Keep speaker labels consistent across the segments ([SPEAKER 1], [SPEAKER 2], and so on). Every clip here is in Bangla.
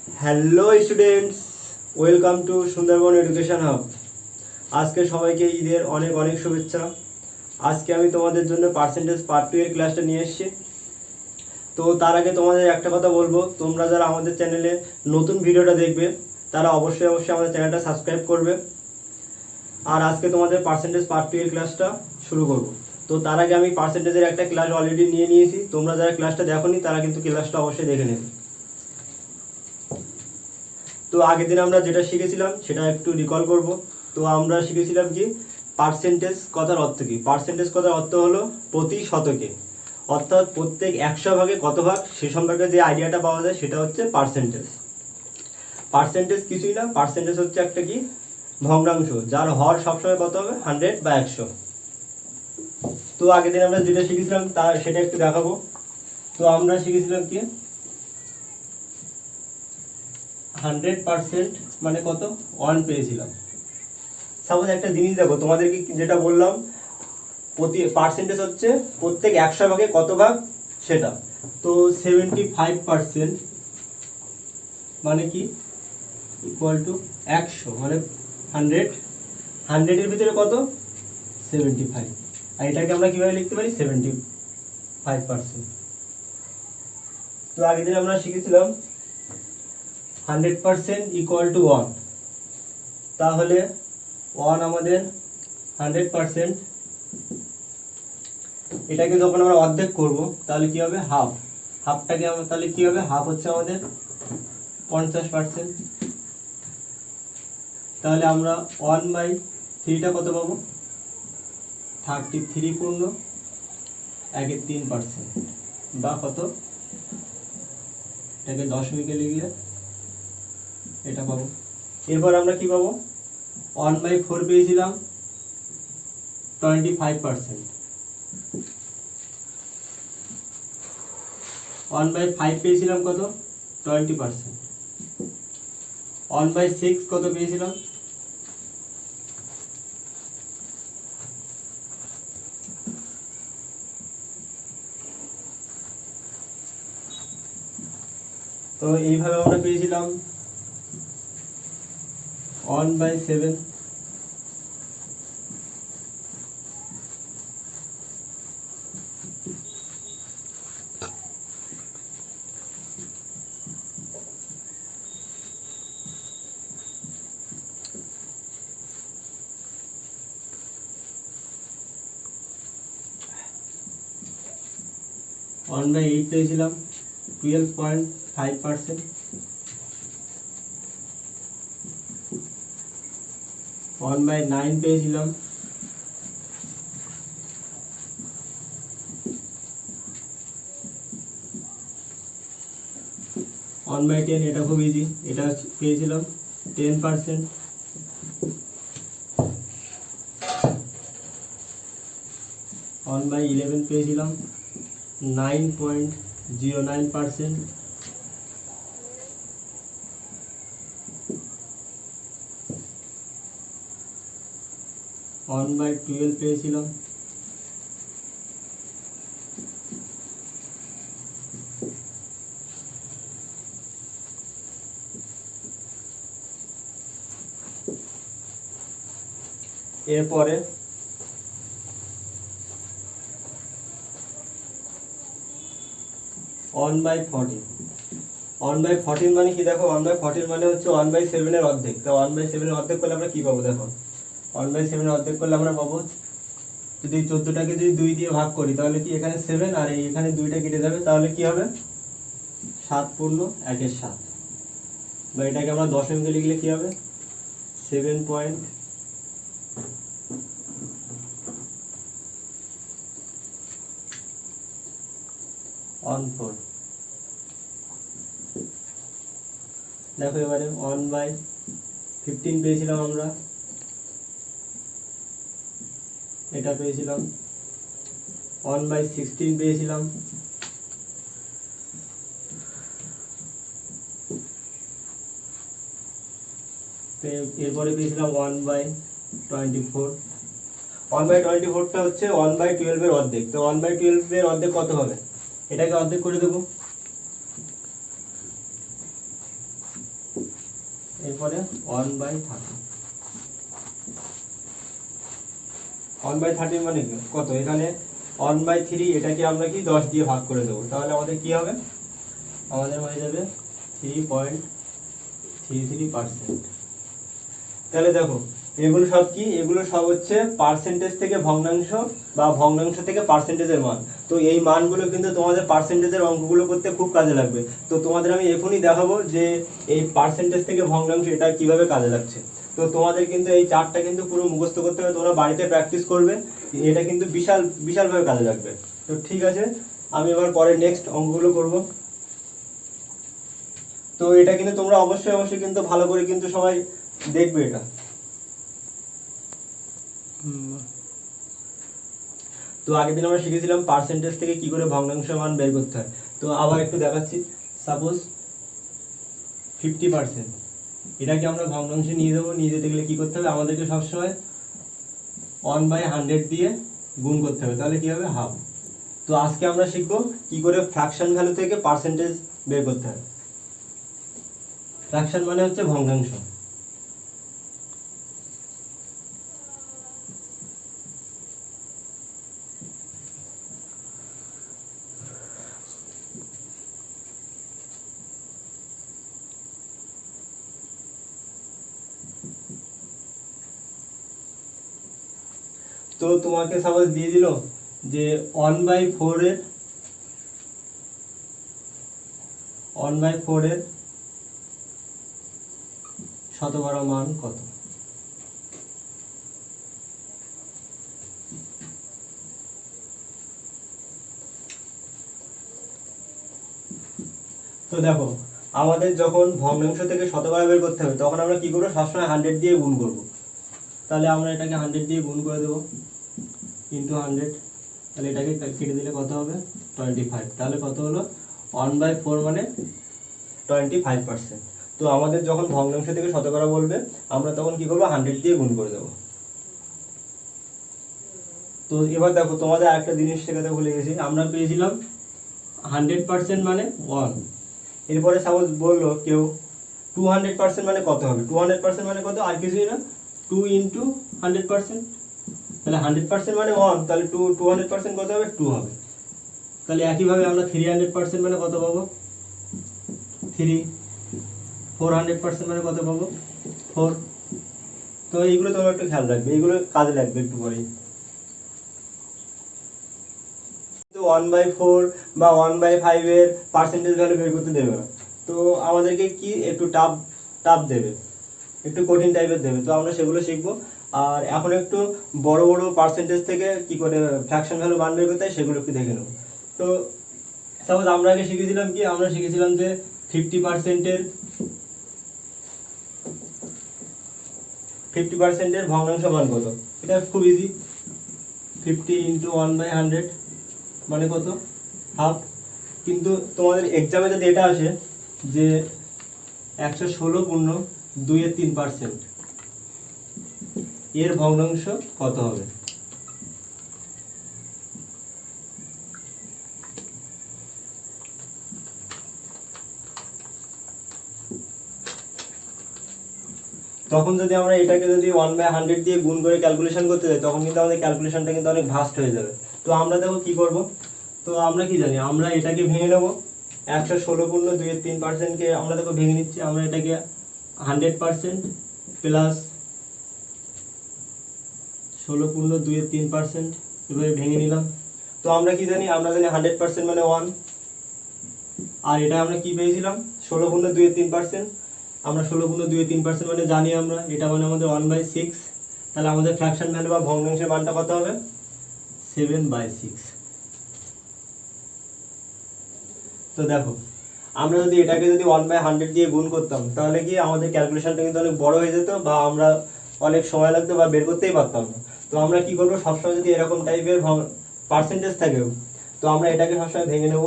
[SPEAKER 1] Hello students, welcome to Sundarban education hub. আজকে সবাইকে ঈদের অনেক অনেক শুভেচ্ছা। আজকে আমি তোমাদের জন্য পার্সেন্টেজ পার্ট 2 এর ক্লাসটা নিয়ে এসেছি। তো তার আগে তোমাদের একটা কথা বলবো, তোমরা যারা আমাদের চ্যানেলে নতুন ভিডিওটা দেখবে তারা অবশ্যই আমাদের চ্যানেলটা সাবস্ক্রাইব করবে। আর আজকে তোমাদের পার্সেন্টেজ পার্ট 2 এর ক্লাসটা শুরু করব। তো তার আগে আমি পার্সেন্টেজের একটা ক্লাস অলরেডি নিয়ে নিয়েছি, তোমরা যারা ক্লাসটা দেখোনি তারা কিন্তু ক্লাসটা অবশ্যই দেখে নেবে। তো আগের দিন আমরা যেটা শিখেছিলাম সেটা একটু রিকল করব। তো আমরা শিখেছিলাম কি পার্সেন্টেজ কথার অর্থ কি। পার্সেন্টেজ কথার অর্থ হলো প্রতি শতকে, অর্থাৎ প্রত্যেক 100 ভাগে কত ভাগ সে সম্পর্কে যে আইডিয়াটা পাওয়া যায় সেটা হচ্ছে পার্সেন্টেজ। পার্সেন্টেজ কিছুই না, পার্সেন্টেজ হচ্ছে একটা কি ভগ্নাংশ, যার হর সবসময় কত হবে 100 বা 100। তো আগের দিন আমরা যেটা শিখেছিলাম তার সেটা একটু দেখাবো। তো আমরা শিখেছিলাম কি 100% মানে কত 1 পেয়েছিলাম। সাপোজ একটা জিনিস দেখো, তোমাদেরকে যেটা বললাম প্রতি পার্সেন্টেজ হচ্ছে প্রত্যেক 100 ভাগে কত ভাগ সেটা। তো 75% মানে কি ইকুয়াল টু 100 মানে 100 এর ভিতরে কত 75। আর এটাকে আমরা কিভাবে লিখতে পারি 75%। তো আগের দিন আমরা শিখেছিলাম 100% ইকুয়াল টু 1। তাহলে 1 আমাদের 100%, এটাকে যখন আমরা অর্ধেক করব তাহলে কি হবে হাফ। হাফটাকে আমরা তাহলে কি হবে, হাফ হচ্ছে আমাদের 50%। তাহলে আমরা 1/3টা কত পাবো 33 পূর্ণ 1/3% বা কত, এটাকে দশমিকে লিখে এটা পাবো। এরপর আমরা কি পাবো 1/4 পেয়েছিলাম 25%। 1/5 পেয়েছিলাম কত 20%। 1/6 কত পেয়েছিলাম তো এইভাবে আমরা পেয়েছিলাম 1/7। 1/8 পেয়েছিলাম 12.5%। 1/9 পেয়েছিলাম 1/10, এটা খুব ইজি, এটা পেয়েছিলাম 10%। 1/11 পেয়েছিলাম 9.09%। 1/12 পেয়েছিলাম 1/13। এরপরে 1/14। 1/14 মানে কি দেখো, 1/14 মানে হচ্ছে 1/7 এর অর্ধেক। তো 1/7 এর অর্ধেক করলে আমরা কি পাবো দেখো, 1/7 এর অর্ধেক করলে আমরা পাবো, যদি 14টাকে যদি 2 দিয়ে ভাগ করি তাহলে কি এখানে 7 আর এখানে 2টা কেটে যাবে, তাহলে কি হবে 7 পূর্ণ 1/7। বা এটাকে আমরা দশমিকে লিখলে কি হবে 7.14। দেখো এবারে 1/15 পেয়েছিলাম আমরা, এটা পেয়েছিলাম 1/16 পেয়েছিলাম, এরপরে পেয়েছিলাম 1/24। 1/24টা হচ্ছে 1/12 এর অর্ধেক। তো 1/12 এর অর্ধেক কত হবে, এটাকে অর্ধেক করে দেবো। এরপরে 1/30। 1/30 মানে কত, এখানে 1/3, এটাকে আমরা কি 10 দিয়ে ভাগ করে দেবো, তাহলে আমাদের কি হবে, আমাদের হয়ে যাবে 3.33%। তাহলে দেখো এগুলো সব কি, এগুলো সব হচ্ছে পার্সেন্টেজ থেকে ভগ্নাংশ বা ভগ্নাংশ থেকে পার্সেন্টেজের মান। তো এই মানগুলো কিন্তু তোমাদের পার্সেন্টেজের অঙ্কগুলো করতে খুব কাজে লাগবে। তো তোমাদের আমি এখনই দেখাবো যে এই পার্সেন্টেজ থেকে ভগ্নাংশ এটা কিভাবে কাজে লাগছে। তো তোমাদের কিন্তু এই চার্টটা কিন্তু পুরো মুখস্থ করতে হবে, তোমরা বাড়িতে প্র্যাকটিস করবে, এটা কিন্তু বিশালভাবে কাজে লাগবে। তো ঠিক আছে, আমি এবার পরে নেক্সট অঙ্কগুলো করব। তো এটা কিন্তু তোমরা অবশ্যই কিন্তু ভালো করে কিন্তু সবাই দেখবে এটা। তো আগের দিন আমরা শিখেছিলাম পার্সেন্টেজ থেকে কি করে ভগ্নাংশ মান বের করতে হয়। তো আবার একটু দেখাচ্ছি, সাপোজ 50%, এটাকে আমরা ভগ্নাংশে নিয়ে যাবো, নিয়ে যেতে গেলে কি করতে হবে, আমাদেরকে সবসময় 1/100 দিয়ে গুণ করতে হবে, তাহলে কি হবে, হাফ। তো আজকে আমরা শিখবো কি করে ফ্র্যাকশন ভ্যালু থেকে পার্সেন্টেজ বের করতে হয়। ফ্র্যাকশন মানে হচ্ছে ভগ্নাংশ। তো তোমাকে সাপোজ দিয়ে দিল যে 1/4 এর 1/4 মান কত। তো দেখো আমাদের যখন ভগ্নাংশ থেকে শতকরা বের করতে হবে তখন আমরা কি করবো, সবসময় 100 দিয়ে গুণ করব। তাহলে আমরা এটাকে 100 দিয়ে গুণ করে দেবো, ইন্টু 100, তাহলে এটাকে কেটে দিলে কত হবে, 25। তাহলে কত হলো, 1/4 মানে 25%। তো আমাদের যখন ভগ্নাংশ থেকে শতকরা বলবে আমরা তখন কি করবো, 100 দিয়ে গুণ করে দেবো। তো এবার দেখো তোমাদের আরেকটা জিনিস শেখাতে ভুলে গেছি, আমরা পেয়েছিলাম 100% মানে 1। এরপরে সাপোজ বললো কেউ 200% মানে কত হবে, 200% মানে কত, আর কিছুই না, 2 × 100%। তাহলে 100% মানে 1, তাহলে 200% কত হবে, 2 হবে। তাহলে একইভাবে আমরা 300% মানে কত পাবো, 3। 400% মানে কত পাবো, 4। তো এইগুলো তোমরা একটু খেয়াল রাখবে, এইগুলো কাজে লাগবে একটু পরেই। 1/4 বা 1/5 এর পার্সেন্টেজ ভ্যালু বের করতে দেবে না, তো আমাদেরকে কি একটু টাফ দেবে, একটু কঠিন টাইপের দেবে। তো আমরা সেগুলো শিখবো। আর এখন একটু বড় পার্সেন্টেজ থেকে কি করে ফ্র্যাকশন ভ্যালু মান বের করতে হয় সেগুলো একটু দেখে নেব। তো সাপোজ আমরা আগে শিখেছিলাম কি, আমরা শিখেছিলাম যে 50% এর ভগ্নাংশ মান কত। এটা খুব ইজি, 50 × 1/100 মানে কত, হাফ। কিন্তু তোমাদের এক্সামে যদি এটা আসে যে 116.2-3% এর ভগ্নাংশ কত হবে। তখন যদি আমরা এটাকে যদি 1/100 দিয়ে গুণ করে ক্যালকুলেশন করতে যাই তখন কিন্তু আমাদের ক্যালকুলেশনটা কিন্তু অনেক ভাস্ট হয়ে যাবে। তো আমরা দেখো কি করব, তো আমরা কি জানি, আমরা এটাকে ভেঙে নেব, 116.2-3%কে আমরা দেখো ভেঙে নিচ্ছি, আমরা এটাকে 100% প্লাস 16.2-3% এভাবে ভেঙে নিলাম। তো আমরা কি জানি, আমরা জানি 100% মানে 1, আর এটা আমরা কি পেয়েছিলাম, 16.2-3%। আমরা 16.2-3% মানে জানি আমরা, এটা মানে আমাদের 1/6। তাহলে আমাদের ফ্র্যাকশন ভ্যালু বা ভগ্নাংশের মানটা কত হবে, 7/6। তো দেখো আমরা যদি এটাকে যদি 1/100 দিয়ে গুণ করতাম তাহলে কি আমাদের ক্যালকুলেশনটা কিন্তু অনেক বড় হয়ে যেত, বা আমরা অনেক সময় লাগতো বা বের করতেই পারতাম না। তো আমরা কি করবো, সবসময় যদি এরকম টাইপের পার্সেন্টেজ থাকে তো আমরা এটাকে সবসময় ভেঙে নেব।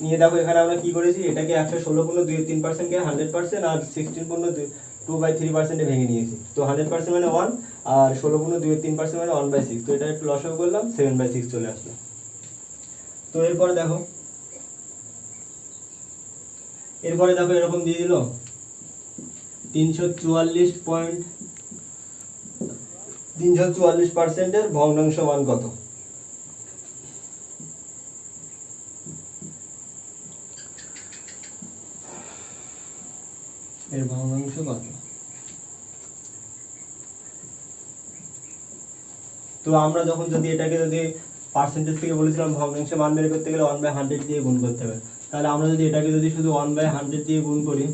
[SPEAKER 1] নিয়ে দেখো এখানে আমরা কি করেছি, এটাকে 116.2-3%কে 100% আর 16.2/3% ভেঙে নিয়েছি। তো 100% মানে 1 আর 16.2-3% মানে 1/6। তো এটা একটু লসাগু করলাম, 7/6 চলে আসলো। তো এরপরে দেখো এরকম দিয়ে দিল 344% ভগ্নাংশ মান কত? এর ভগ্নাংশ কত? তো আমরা যখন যদি এটাকে যদি পার্সেন্টেজ থেকে বলেছিলাম ভগ্নাংশে মান বের করতে গেলে 1/100 দিয়ে গুণ করতে হবে, তাহলে আমরা যদি এটাকে যদি শুধু 1/100 দিয়ে গুণ করি,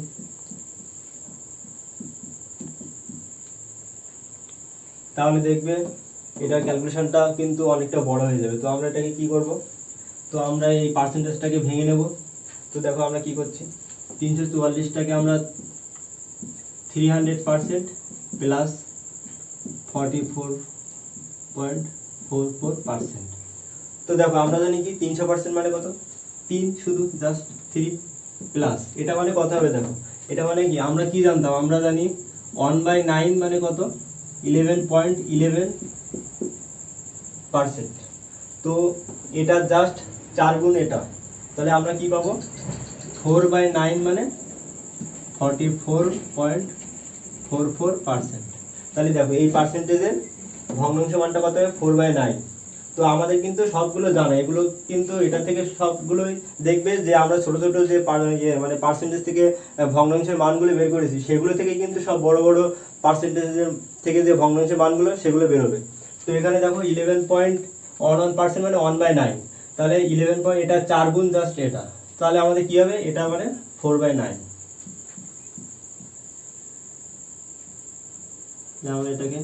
[SPEAKER 1] তাহলে দেখবে এটার ক্যালকুলেশনটা কিন্তু অনেকটা বড় হয়ে যাবে। তো আমরা এটাকে কি করব, তো আমরা এই পার্সেন্টেজটাকে ভেঙে নেব। তো দেখো আমরা কি করছি, 344টাকে আমরা 300% প্লাস 44.44%। তো দেখো আমরা জানি কি 300% মানে কত, 3 শুধু জাস্ট 3 প্লাস এটা মানে কত হবে, দেখো এটা মানে কি আমরা কি জানতাম, আমরা জানি 1/9 মানে কত, 11.11%। তো এটা জাস্ট 4 গুণ এটা, তাহলে আমরা কি পাবো, 4/9 মানে 44.44%। তাহলে দেখো এই পার্সেন্টেজের ভগ্নাংশ মানটা কত হবে, 4/9। তো আমাদের কিন্তু সবগুলো জানা, এগুলো কিন্তু এটা থেকে সবগুলোই দেখবে যে আমরা ছোট ছোট যে মানে পার্সেন্টেজ থেকে ভগ্নাংশের মানগুলো বের করেছি, সেগুলো থেকে কিন্তু সব বড় বড় পার্সেন্টেজের থেকে যে ভগ্নাংশের মানগুলো সেগুলো বেরোবে। তো এখানে দেখো 11.11% মানে 1/9, তাহলে 11 এটা 4 গুণ জাস্ট এটা, তাহলে আমাদের কি হবে, এটা মানে 4/9। আমরা এটাকে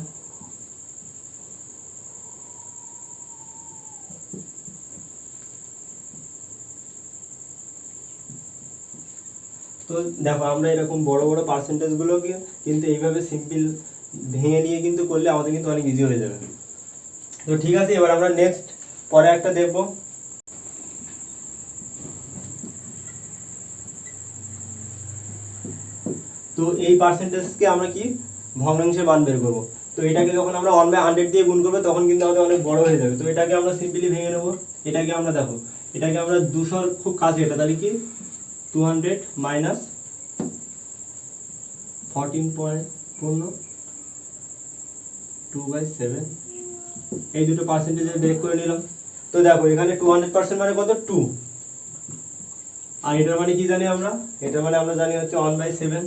[SPEAKER 1] তো দেখো আমরা এরকম বড় বড় পার্সেন্টেজগুলোকে কিন্তু এইভাবে সিম্পল ভেঙে নিয়ে কিন্তু করলে আমাদের কিন্তু অনেক ইজি হয়ে যাবে। তো ঠিক আছে, এবার আমরা নেক্সট পরে একটা দেখব। তো এই পার্সেন্টেজকে আমরা কি ভগ্নাংশে মান বের করব। তো এটাকে যখন আমরা 1/100 দিয়ে গুণ করবো তখন কিন্তু আমাদের অনেক বড় হয়ে যাবে। তো এটাকে আমরা সিম্পলি ভেঙে নেব। এটাকে আমরা দেখো, এটাকে আমরা 200 খুব কাছে, এটা তাহলে কি 200 মাইনাস 14.2/7, এই দুটো পার্সেন্টেজে ব্রেক করে নিলাম। তো দেখো এখানে 200% মানে কত, 2, আর এটার মানে কি জানি আমরা, এটার মানে আমরা জানি হচ্ছে 1/7।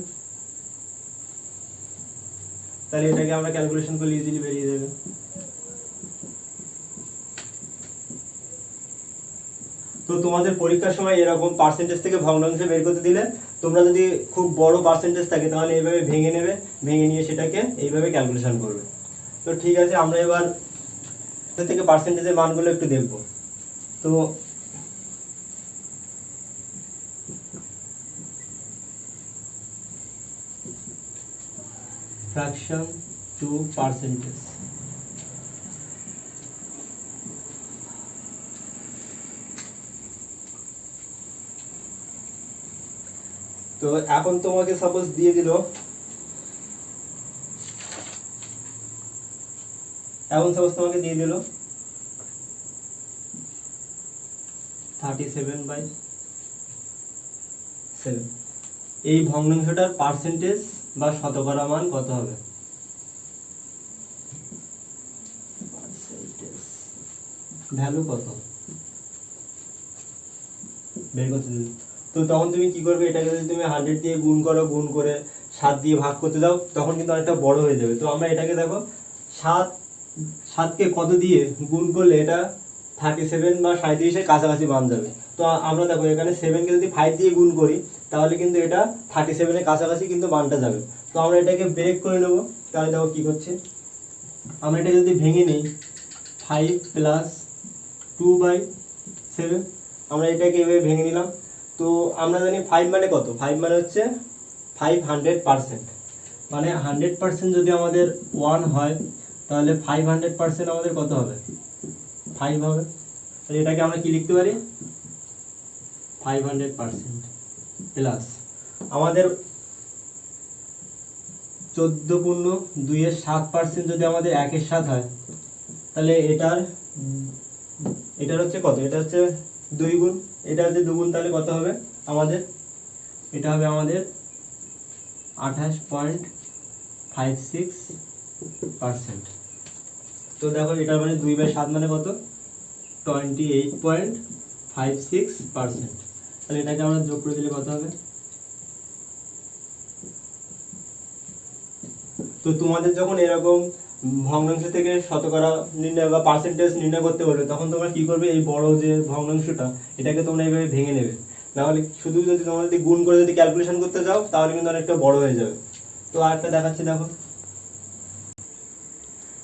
[SPEAKER 1] তাহলে এটাকে আমরা ক্যালকুলেশন করলে ইজিলি বেরিয়ে যাবে। তো তোমাদের পরীক্ষার সময় এরকম পার্সেন্টেজ থেকে ভগ্নাংশ বের করতে দিলে তোমরা যদি খুব বড় পার্সেন্টেজ থাকে তাহলে এইভাবে ভেঙে নেবে, ভেঙে নিয়ে সেটাকে এইভাবে ক্যালকুলেশন করবে। তো ঠিক আছে, আমরা এবার থেকে পার্সেন্টেজের মানগুলো একটু দেখব। তো fraction to percentage, তো এখন তোমাকে সাপোজ দিয়ে দিল, এখন সাপোজ তোমাকে দিয়ে দিল 37/7, এই ভগ্নাংশটার পার্সেন্টেজ বা শতকরা মান কত হবে, ভ্যালু কত বের করতে দিল। তো তখন তুমি কি করবে, এটাকে যদি তুমি 100 দিয়ে গুণ করো, গুণ করে 7 দিয়ে ভাগ করতে দাও, তখন কিন্তু অনেকটা বড় হয়ে যাবে। তো আমরা এটাকে দেখো 7কে কত দিয়ে গুণ করলে এটা 37 বা 37-এর কাছাকাছি মান যাবে। তো আমরা দেখো এখানে 7কে যদি 5 দিয়ে গুণ করি তাহলে কিন্তু এটা 37-এর কাছাকাছি কিন্তু মানটা যাবে। তো আমরা এটাকে ব্রেক করে নেব। তাহলে দেখো কি করছে, আমরা এটা যদি ভেঙে নিই 5 প্লাস 2/7, আমরা এটাকে এভাবে ভেঙে নিলাম। তো আমরা জানি 5 মানে কত, 5 মানে হচ্ছে 500%, মানে 100% যদি আমাদের 1 হয় তাহলে 500% আমাদের কত হবে, 5 হবে। তাহলে এটাকে আমরা কি লিখতে পারি, 500% প্লাস আমাদের 14.2/7% যদি আমাদের 1/7 হয় তাহলে এটার হচ্ছে কত, এটা হচ্ছে 2 গুণ, এটা হচ্ছে 2 গুণ, তাহলে কত হবে আমাদের, এটা হবে আমাদের 28.56%। তো দেখো এটার মানে 2/7 মানে কত, 28.56%। তাহলে এটাকে আমরা যোগ করে দিলে কত হবে? তো তোমাদের যখন এরকম ভগ্নাংশ থেকে শতকরা নির্ণয় বা পার্সেন্টেজ নির্ণয় করতে বলবে, তখন তোমরা কি করবে, এই বড় যে ভগ্নাংশটা এটাকে তোমরা এইভাবে ভেঙে নেবে। নাহলে শুধু যদি তোমরা যদি গুণ করে যদি ক্যালকুলেশন করতে যাও তাহলে কিন্তু অনেকটা বড় হয়ে যাবে। তো আরেকটা দেখাচ্ছি দেখো।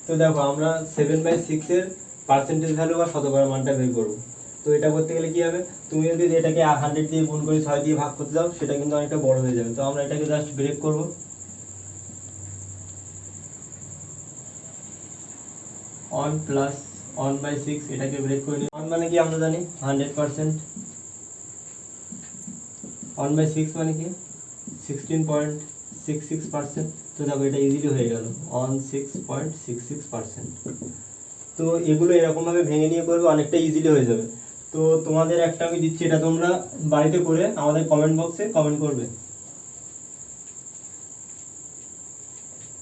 [SPEAKER 1] তো দেখো আমরা 7/6 এর পার্সেন্টেজ ভ্যালু বা শতকরা মানটা বের করবো। তো এটা করতে গেলে কি হবে, তুমি যদি এটাকে 100 দিয়ে গুণ করে 6 দিয়ে ভাগ করতে যাও সেটা কিন্তু অনেকটা বড় হয়ে যাবে। তো আমরা এটাকে জাস্ট ব্রেক করবো। 1 + 1/6 এটাকে ব্রেক করে নিই। 1 মানে কি আমরা জানি 100%, 1/6 মানে কি 16.66%। তো দেখো এটা ইজিলি হয়ে গেল 16.66%। তো এগুলো এরকম ভাবে ভেঙে নিয়ে করবে, অনেকটা ইজিলি হয়ে যাবে। তো তোমাদের একটা আমি দিচ্ছি, এটা তোমরা বাড়িতে করে আমাদের কমেন্ট বক্সে কমেন্ট করবে।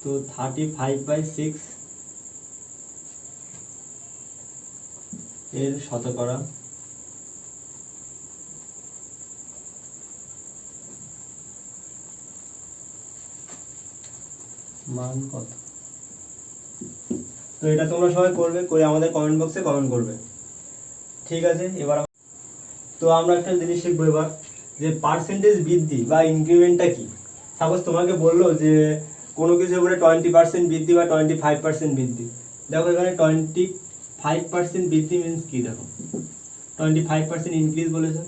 [SPEAKER 1] তো 35/6 এর শতকরা মান কত? তো এটা তোমরা সবাই করবে, করে আমাদের কমেন্ট বক্সে কমেন্ট করবে। ঠিক আছে, এবার তো আমরা একটা জিনিস শিখবো এবার, যে পার্সেন্টেজ বৃদ্ধি বা ইনক্রিমেন্টটা কি। সাপোজ তোমাকে বললো যে কোনো কিছুর উপরে 20% বৃদ্ধি বা 25% বৃদ্ধি। দেখো এখানে 25% বৃদ্ধি মিনস কি, দেখো 25% ইনক্রিজ বলেছে।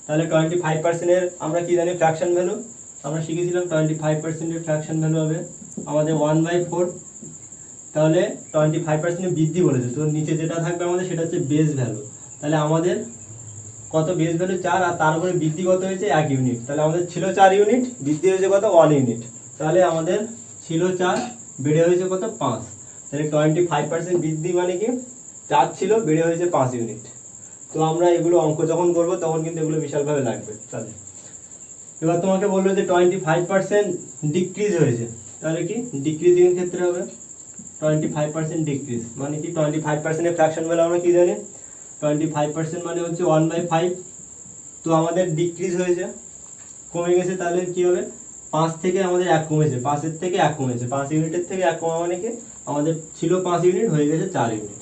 [SPEAKER 1] তাহলে 25% এর আমরা কি জানি ফ্র্যাকশন ভ্যালু, আমরা শিখেছিলাম 25% এর ফ্র্যাকশন ভ্যালু হবে আমাদের 1/4। তাহলে 25% বৃদ্ধি বলেছে, তো নিচে যেটা থাকবে আমাদের সেটা হচ্ছে বেস ভ্যালু। তাহলে আমাদের কত, বেস ভ্যালু 4 আর তার উপরে বৃদ্ধি কত হয়েছে 1 ইউনিট। তাহলে আমাদের ছিল 4 ইউনিট, বৃদ্ধি হয়েছে কত 1 ইউনিট। তাহলে আমাদের ছিল 4, বেড়ে হয়েছে কত 5। তাহলে 25% বৃদ্ধি মানে কি 4 ছিল, বেড়ে হয়েছে 5 ইউনিট। তো আমরা এগুলো অঙ্ক যখন করব তখন কিন্তু এগুলো বিশালভাবে লাগবে। তাহলে এবার তোমাকে বললো যে 25% ডিক্রিজ হয়েছে, তাহলে কি ডিক্রিজিং ক্ষেত্রে হবে 25% ডিক্রিজ মানে কি 25% এর ফ্র্যাকশন ভ্যালু আমরা কি জানি 25% মানে হচ্ছে 1/5। তো আমাদের ডিক্রিজ হয়েছে, কমে গেছে, তাহলে কি হবে 5 থেকে আমাদের 1 কমেছে, 5 এর থেকে 1 কমেছে, 5 ইউনিটের থেকে 1 কমা মানে কি আমাদের ছিল 5 ইউনিট হয়ে গেছে 4 ইউনিট।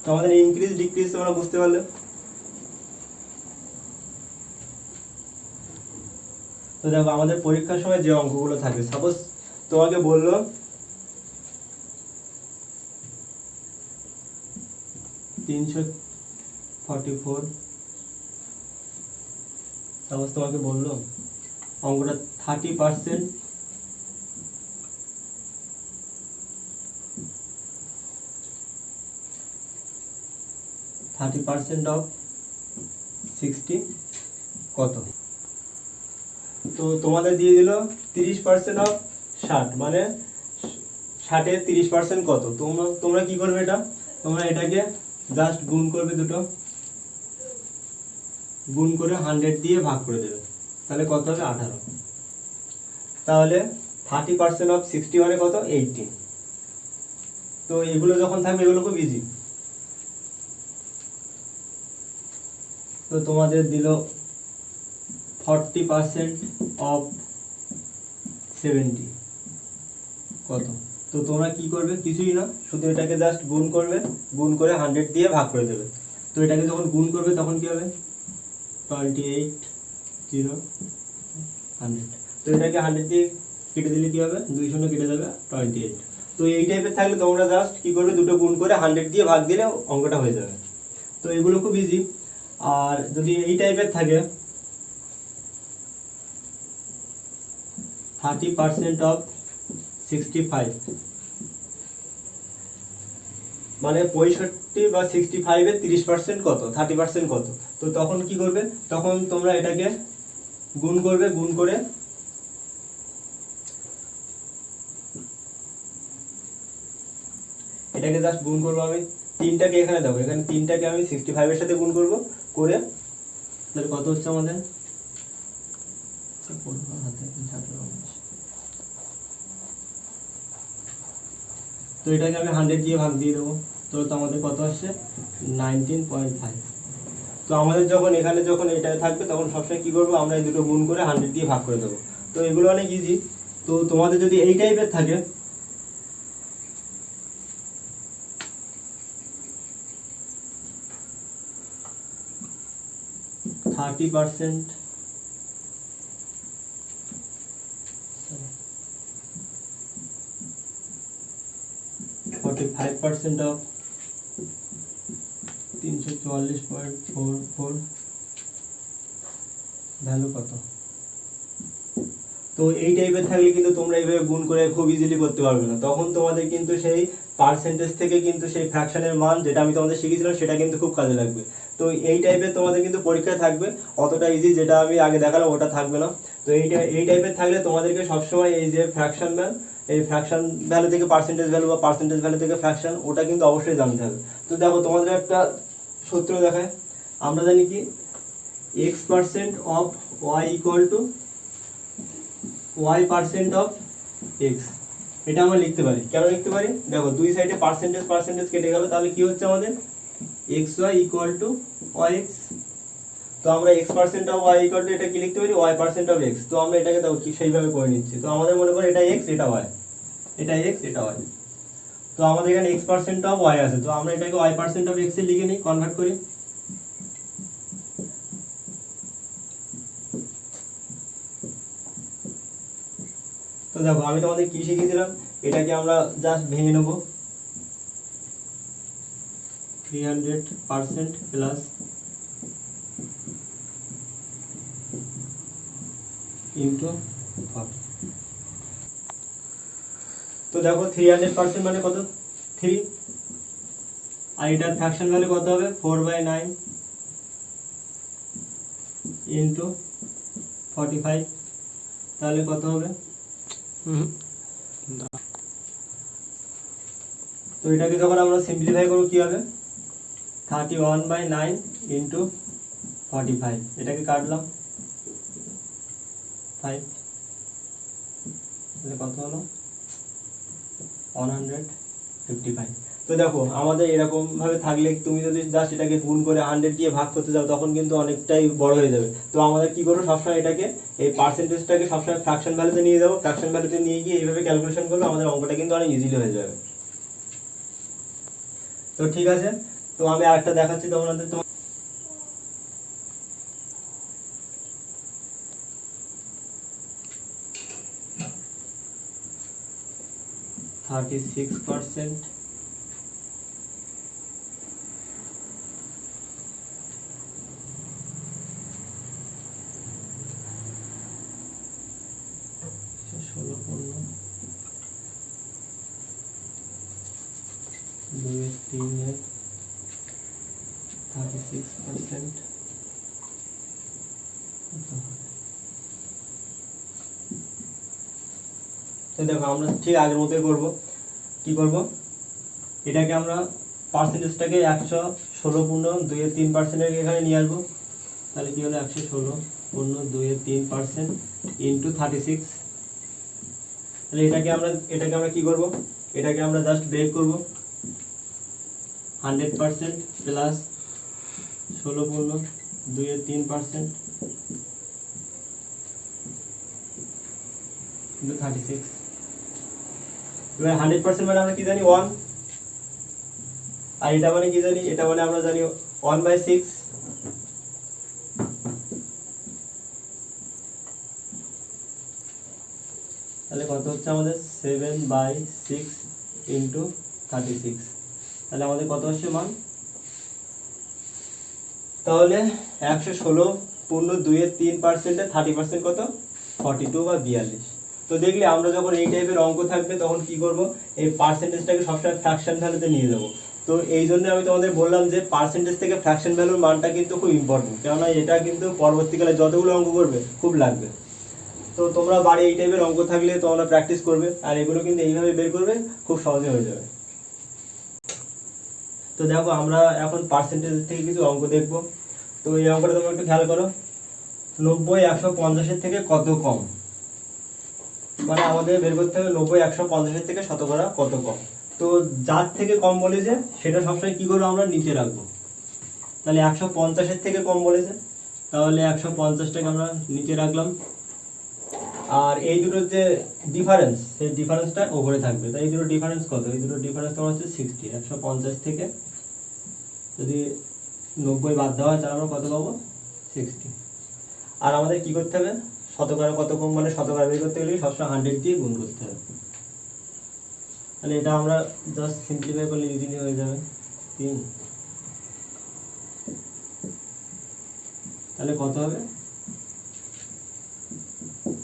[SPEAKER 1] তো আমাদের ইনক্রিজ ডিক্রিজ তোমরা বুঝতে পারলে। তো দেখো আমাদের পরীক্ষার সময় যে অঙ্কগুলো থাকে, সাপোজ তোমাকে বললো 344, সাপোজ তোমাকে বললো অঙ্কটা 30% অফ 60 কত। তো তোমাদের দিয়ে দিল 30% অফ 60 মানে 60-এর 30% কত। তোমরা কি করবে, এটা তোমরা এটাকে জাস্ট গুণ করবে, দুটো গুণ করে 100 দিয়ে ভাগ করে দেবে, তাহলে কত হবে 18। তাহলে 30% অফ 60 মানে কত 18। তো এগুলো যখন থাকবে এগুলো খুব ইজি। তো তোমাদের দিল 40% অফ 70 কত। তো তোমরা কি করবে, কিছুই না, শুধু এটাকে জাস্ট গুণ করবে, গুণ করে 100 দিয়ে ভাগ করে দেবে। তো এটাকে যখন গুণ করবে তখন কি হবে 28 0 100। তো এটাকে 100 দিয়ে কেটে দিলে কি হবে, 2 শূন্য কেটে যাবে 28। তো এই টাইপের থাকলে তোমরা জাস্ট কি করবে, দুটো গুণ করে 100 দিয়ে ভাগ দিলে অঙ্কটা হয়ে যাবে। তো এগুলো খুব ইজি। আর যদি এই টাইপের থাকে 30% অফ 65 মানে 65 বা 65 এর 30% কত, 30% কত। তো তখন কি করবে, তখন তোমরা এটাকে গুণ করবে, গুণ করে এটাকে জাস্ট গুণ করবো। আমি 3টাকে এখানে দেবো, এখানে 3টাকে আমি 65 এর সাথে গুণ করব, করে তাহলে কত হচ্ছে আমাদের তো এটাকে আমি 100 দিয়ে ভাগ দিয়ে দেবো, তো আমাদের কত আসছে 19.5। তো আমাদের যখন এখানে যখন এটা থাকবে তখন সবসময় কী করবো, আমরা এই দুটো গুণ করে 100 দিয়ে ভাগ করে দেবো। তো এগুলো অনেক ইজি। তো তোমাদের যদি এই টাইপের থাকে 30%, 45% অফ 344.44 ভ্যালু কত। তো এই টাইপের থাকলে কিন্তু তোমরা এইভাবে গুণ করে খুব ইজিলি করতে পারবে না, তখন তোমাদের কিন্তু সেই পার্সেন্টেজ থেকে কিন্তু সেই ফ্র্যাকশনের মান যেটা আমি তোমাদের শিখিয়েছিলাম সেটা কিন্তু খুব কাজে লাগবে। তো এই টাইপের তোমাদের কিন্তু পরীক্ষায় থাকবে, অতটা ইজি যেটা আমি আগে দেখালাম ওটা থাকবে না। তো এই টাইপের থাকলে তোমাদেরকে সবসময় এই যে ফ্র্যাকশন ম্যান, এই ফ্র্যাকশন ভ্যালু থেকে পার্সেন্টেজ ভ্যালু বা পার্সেন্টেজ ভ্যালু থেকে ফ্র্যাকশন, ওটা কিন্তু অবশ্যই জানতে হবে। তো দেখো তোমাদের একটা সূত্র দেখায়, আমরা জানি কি x% of y equal to y% of x। এটা আমরা লিখতে পারি, কেন লিখতে পারি, দেখো দুই সাইডে পার্সেন্টেজ কেটে গেল, তাহলে কি হচ্ছে আমাদের xy ইকুয়াল টু yx। তো আমরা x% of y equal to এটা কি লিখতে পারি y% অফ x। তো আমরা এটাকে দেখো কি সেইভাবে করে নিচ্ছি। তো আমাদের মনে করো এটা x এটা y, এটা x এটা y। তো আমাদের এখানে x% অফ y আছে, তো আমরা এটাকে y% অফ x এ লিখে নিই, কনভার্ট করি। তো দেখো আমি তোমাদের কি শিখিয়েছিলাম, এটাকে আমরা জাস্ট ভেঙে নেব, 300% প্লাস ইন্টু 40। তো দেখো 300% মানে কত 3, আর এটার ফ্র্যাকশন ভ্যালু কত হবে 4/9 ইন্টু 45, তাহলে কত হবে। তো এটাকে যখন আমরা সিম্পলিফাই করবো কি হবে 31/9 ইন্টু 45, এটাকে কাটলাম 5, তাহলে কত হলো 155। তো দেখো আমাদের এরকম ভাবে থাকলে তুমি যদি জাস্ট এটাকে গুণ করে 100 দিয়ে ভাগ করতে যাও তখন কিন্তু অনেকটাই বড় হয়ে যাবে। তো আমাদের কি করবো সবসময় এটাকে এই পার্সেন্টেজটাকে সবসময় ফ্র্যাকশন ভ্যালুতে নিয়ে যাবো, ফ্র্যাকশন ভ্যালুতে নিয়ে গিয়ে এইভাবে ক্যালকুলেশন করলে আমাদের অঙ্কটা কিন্তু অনেক ইজিলি হয়ে যাবে। তো ঠিক আছে, তো আমি আরেকটা দেখাচ্ছি তোমাদের। 36%, দুই তিনের 36%। তো দেখো আমরা ঠিক আগের মতোই করবো, কি করব, এটাকে আমরা পার্সেন্টেজটাকে 116.23% এখানে নিয়ে আসবো, তাহলে কি হলো 116.23% ইন্টু 36। তাহলে এটাকে আমরা কি করব, এটাকে আমরা জাস্ট ব্রেক করব, 100% প্লাস 16.23% ইন্টু 36। এবার 100% মানে আমরা কি জানি 1, আর এটা মানে কি জানি, এটা মানে আমরা জানি 1/6। তাহলে কত হচ্ছে আমাদের 7/6 ইন্টু 36, তাহলে আমাদের কত হচ্ছে মান, তাহলে 116.23% 30% কত 42 বা 42। তো দেখলে আমরা যখন এই টাইপের অঙ্ক থাকবে তখন কি করব, এই পার্সেন্টেজটাকে সবসময় ফ্র্যাকশন ভ্যালুতে নিয়ে যাবো। তো এই জন্য আমি তোমাদের বললাম যে পার্সেন্টেজ থেকে ফ্র্যাকশন ভ্যালুর মানটা কিন্তু খুব ইম্পর্টেন্ট, কেননা এটা কিন্তু পরবর্তীকালে যতগুলো অঙ্ক করবে খুব লাগবে। তো তোমরা বাড়ি এই টাইপের অঙ্ক থাকলে তোমরা প্র্যাকটিস করবে, আর এগুলো কিন্তু এইভাবে বের করবে, খুব সহজে হয়ে যাবে। তো দেখো আমরা এখন পার্সেন্টেজ থেকে কিছু অঙ্ক দেখব। তো এই অঙ্কটা তোমরা একটু খেয়াল করো, 90 150-এর থেকে কত কম, মানে আমাদের বের করতে হবে 90 150-এর থেকে শতকরা কত কম। তো যার থেকে কম বলেছে সেটা সবসময় কি করবো আমরা নিচে রাখবো। তাহলে 150-এর থেকে কম বলেছে, তাহলে 150টাকে আমরা নিচে রাখলাম। আর এই দুটোর যে ডিফারেন্স, সেই ডিফারেন্সটা ওপরে থাকবে। তাই এই দুটো ডিফারেন্স কত? এই দুটো ডিফারেন্স তোমার হচ্ছে 60। 150 থেকে যদি 90 বাদ দেওয়া হয় তাহলে আমরা কত পাবো? 60। আর আমাদের কি করতে হবে? শতকরা কত কম, মানে শতকরা বের করতে গেলে সবসময় 100 দিয়ে গুণ করতে হবে। তাহলে এটা আমরা জাস্ট সিম্পলিফাই করলে ইজিলি হয়ে যাবে 3। তাহলে কত হবে?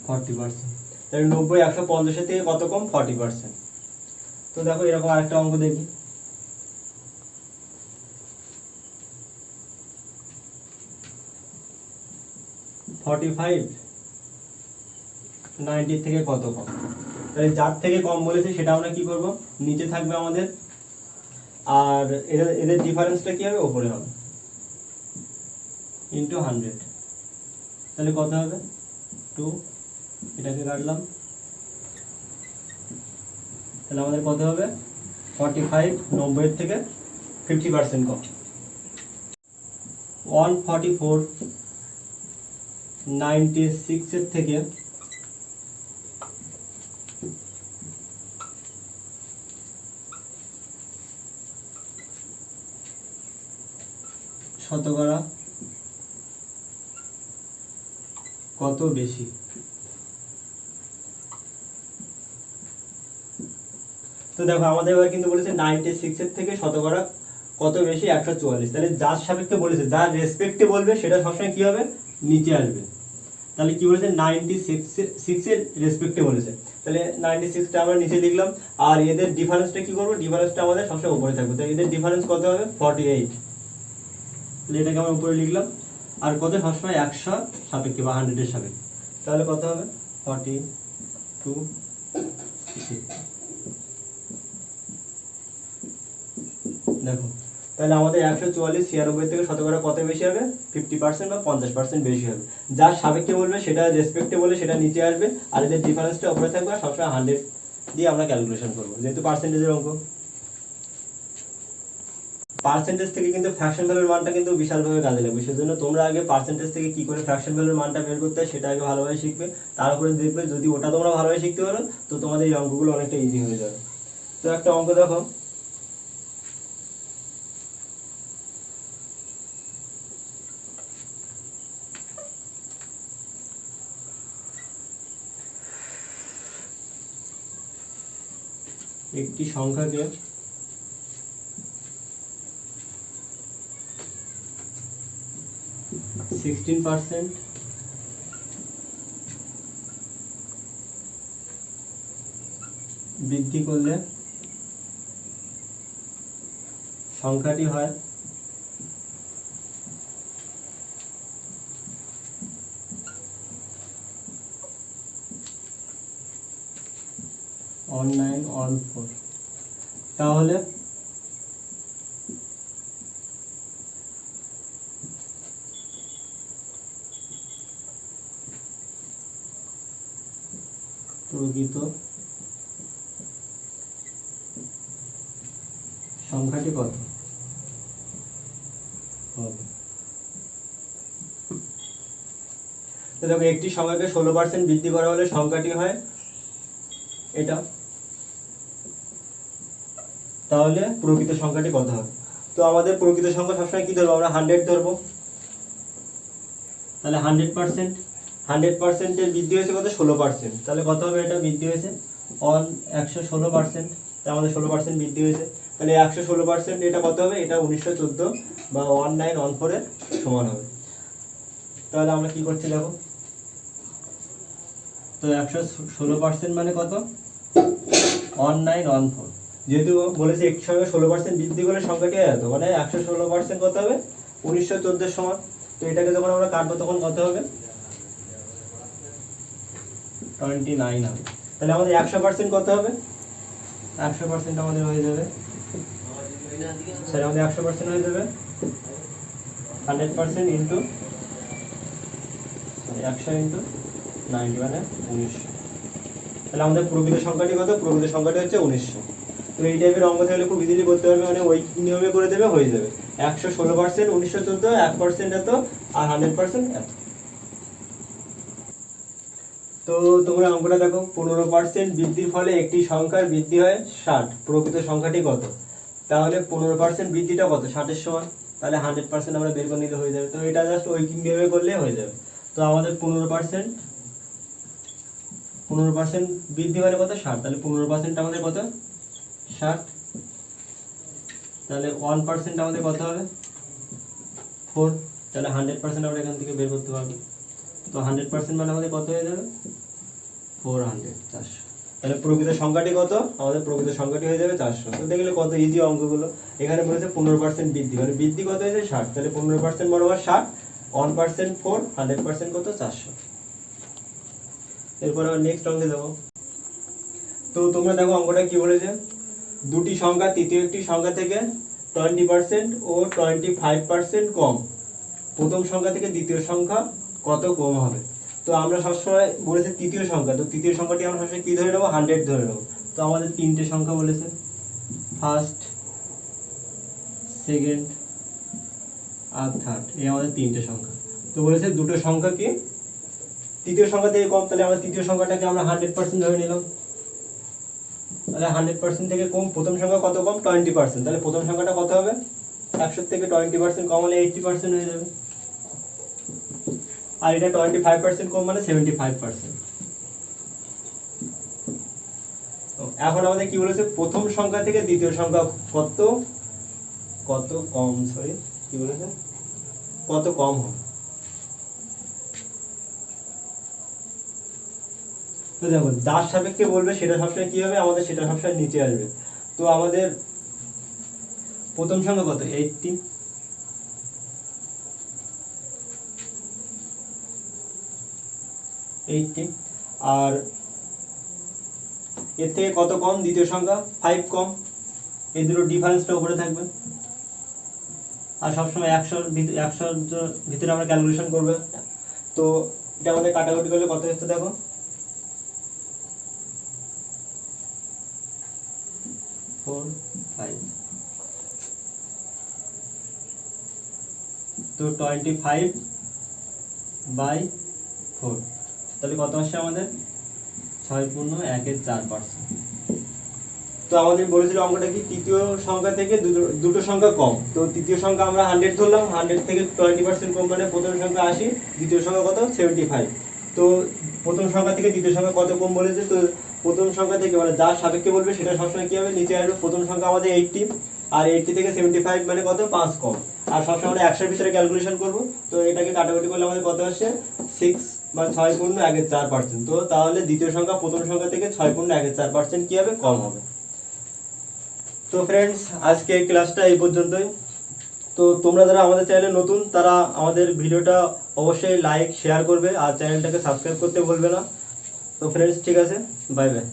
[SPEAKER 1] 40%। তাহলে 90 150-এর থেকে কত কম? 40%। তো দেখো এরকম আরেকটা অঙ্ক দেখি। (45) 90 থেকে কত কম? তাহলে যার থেকে কম বলেছে সেটা আমরা কি করব? নিচে থাকবে আমাদের, আর এদের ডিফারেন্সটা কি হবে? উপরে হবে, ইন্টু 100। তাহলে কত হবে? 2। এটাকে কাটলাম, তাহলে আমাদের কত হবে? 45 90-এর থেকে 50% কম। 144 96-এর থেকে শতকরা কত বেশি? তো দেখো আমাদের এবার কিন্তু বলেছে 96-এর থেকে শতকরা কত বেশি? 144। তাহলে যার সাপেক্ষে বলেছে, যার রেসপেক্টে বলবে সেটা সবসময় কি হবে? নিচে আসবে। তাহলে কি বলেছে? 96-এর রেসপেক্টে বলেছে, তাহলে 96টা আমরা নিচে লিখলাম। আর এদের ডিফারেন্সটা কি করবো? ডিফারেন্সটা আমাদের সবসময় উপরে থাকবে। তাহলে এদের ডিফারেন্স কত হবে? 48। তাহলে এটাকে আমরা উপরে লিখলাম। আর কত? সবসময় 100 সাপেক্ষে বা 100-এর সাপেক্ষে। তাহলে কত হবে? 42। দেখো তাহলে আমাদের 144 96 থেকে শতকরা কত বেশি হবে? 50% বা 50% বেশি হবে। যার সাপেক্ষে বলবে সেটা রেসপেক্টে বলে সেটা নিচে আসবে, আর এদের ডিফারেন্সটা উপরে থাকবে। আর সবসময় 100 দিয়ে আমরা ক্যালকুলেশন করবো, যেহেতু পার্সেন্টেজের অঙ্ক। পার্সেন্টেজ থেকে কিন্তু ফ্র্যাকশন ভ্যালুর মানটা কিন্তু বিশালভাবে কাজে লাগবে। সেজন্য তোমরা আগে পার্সেন্টেজ থেকে কি করে ফ্র্যাকশন ভ্যালুর মানটা বের করতে হয় সেটা আগে ভালোভাবে শিখবে। তারপরে দেখবে যদি ওটা তোমরা ভালোভাবে শিখতে পারো তো তোমাদের এই অঙ্কগুলো অনেকটা ইজি হয়ে যাবে। তো একটা অঙ্ক দেখো, একটি সংখ্যাকে 16% বৃদ্ধি করলে সংখ্যাটি হয় 1914। তাহলে প্রকৃত সংখ্যাটি কত হবে? তো দেখো একটি সংখ্যাকে 16% বৃদ্ধি করা হলে সংখ্যাটি হয় এটা, তাহলে প্রকৃত সংখ্যাটি কত হবে? তো আমাদের প্রকৃত সংখ্যা সবসময় কি ধরবো? আমরা 100 ধরবো। তাহলে 100% এর বৃদ্ধি হয়েছে কত? 16%। তাহলে কত হবে? এটা বৃদ্ধি হয়েছে 116%। তাই আমাদের 16% বৃদ্ধি হয়েছে। তাহলে 116% এটা কত হবে? এটা 1914 বা 1914 এর সমান হবে। তাহলে আমরা কি করছি দেখো, তো 116% মানে কত? 1914। যেহেতু বলেছে একটি সংখ্যা 16% বৃদ্ধি করলে সংখ্যাটি হয় এত, মানে 116% কত হবে? 1914 সমান। তো এটাকে যখন আমরা কাটবো তখন কত হবে? 29 হবে। তাহলে আমাদের 100% কত হবে? 100% আমাদের হয়ে যাবে, স্যার আমাদের 100% হয়ে যাবে 100% ইন্টু 100 ইন্টু 90 মানে 1900। তাহলে আমাদের প্রকৃত সংখ্যাটি কত? প্রকৃত সংখ্যাটি হচ্ছে 1900। তো এই টাইপের অঙ্ক থাকলে খুব ইজিলি করতে পারবে, মানে ওই নিয়মে করে দেবে, হয়ে যাবে। 116%, 1914, 1% এত, আর 100% এত। তো তোমরা অঙ্কটা দেখো, 15% বৃদ্ধির ফলে একটি সংখ্যার বৃদ্ধি হয় 60, প্রকৃত সংখ্যাটি কত? তাহলে 15% বৃদ্ধিটা কত? 60-এর সমান, তাহলে 100% আমরা বের করে নিলে হয়ে যাবে। তো এটা জাস্ট ঐকিক নিয়মে করলে হয়ে যাবে। তো আমাদের 15% বৃদ্ধি মানে কত? 60, তাহলে 15% আমাদের কত? 60, তাহলে 1% আমাদের কত হবে? 4, তাহলে 100% আমরা এখান থেকে বের করতে পারবো। তো 100% মানে আমাদের কত হয়ে যাবে? 400, 400। তাহলে প্রকৃত সংখ্যাটি কত? আমাদের প্রকৃত সংখ্যাটি হয়ে যাবে 400। তো দেখলে কত ইজি অঙ্কগুলো। এখানে বলেছে 15% বৃদ্ধি, মানে বৃদ্ধি কত হয়েছে? 60, তাহলে 15% বরাবর 60, 1% 4, 100% কত? 400। এরপর আবার নেক্সট অঙ্কে যাবো। তো তোমরা দেখো অঙ্কটা কি বলেছে, দুটি সংখ্যা তৃতীয় একটি সংখ্যা থেকে 20% ও 25% কম, প্রথম সংখ্যা থেকে দ্বিতীয় সংখ্যা কত কম হবে? তো আমরা সবসময় বলেছে তৃতীয় সংখ্যা, তো তৃতীয় সংখ্যাটি আমরা সবসময় কি ধরে নেবো? 100 ধরে নেবো। তো আমাদের তিনটে সংখ্যা বলেছে, ফার্স্ট, সেকেন্ড আর থার্ড, এই আমাদের তিনটে সংখ্যা। তো বলেছে দুটো সংখ্যা কি তৃতীয় সংখ্যা থেকে কম, তাহলে আমরা তৃতীয় সংখ্যাটাকে আমরা 100% ধরে নিলাম। তাহলে 100% থেকে কম, প্রথম সংখ্যা কত কম? 20%, তাহলে প্রথম সংখ্যাটা কত হবে? 100 থেকে 20% কম হলে 80% হয়ে যাবে। আর এটা 25% কম মানে 75%। এখন আমাদের কি বলেছে, প্রথম সংখ্যা থেকে দ্বিতীয় সংখ্যা কত কম, সরি কি বলেছে, কত কম হবে। তো দেখো যার সাপেক্ষে বলবে সেটা সবসময় কি হবে, আমাদের সেটা সবসময় নিচে আসবে। তো আমাদের প্রথম সংখ্যা কত? 80, আর এর থেকে কত কম? দ্বিতীয় সংখ্যা 5 কম, এই দুটো ডিফারেন্সটা উপরে থাকবে। আর সবসময় 100-র ভিতরে আমরা ক্যালকুলেশন করবে। তো এটা আমাদের কাটাকুটি করলে কত হচ্ছে দেখো, 4, 5, তো 25/4, তাহলে কত আসছে আমাদের? 6.1/4%। তো আমাদের বলেছিল অঙ্কটা কি, তৃতীয় সংখ্যা থেকে দুটো সংখ্যা কম। তো তৃতীয় সংখ্যা আমরা 100 ধরলাম, 100 থেকে 20% কম মানে প্রথম সংখ্যা 80, দ্বিতীয় সংখ্যা কত? 75। তো প্রথম সংখ্যা থেকে দ্বিতীয় সংখ্যা কত কম বলেছে, তো প্রথম সংখ্যা থেকে মানে যার সাপেক্ষে বলবে সেটা সবসময় কি হবে? নিচে আসবে। প্রথম সংখ্যা আমাদের 80, আর 80 থেকে 75 মানে কত? 5 কম। আর সবসময় আমরা 100-র ভিতরে ক্যালকুলেশন করব। তো এটাকে কাটাকুটি করলে আমাদের কত আসছে? 6 বা 6.1/4%। তো তাহলে দ্বিতীয় সংখ্যা প্রথম সংখ্যা থেকে 6.1/4% কি হবে? কম হবে। তো ফ্রেন্ডস, আজকে এই ক্লাসটা এই পর্যন্তই। তো তোমরা যারা আমাদের চ্যানেলে নতুন তারা আমাদের ভিডিওটা অবশ্যই লাইক শেয়ার করবে, আর চ্যানেলটাকে সাবস্ক্রাইব করতে ভুলবে না। তো ফ্রেন্ডস, ঠিক আছে, বাই বাই।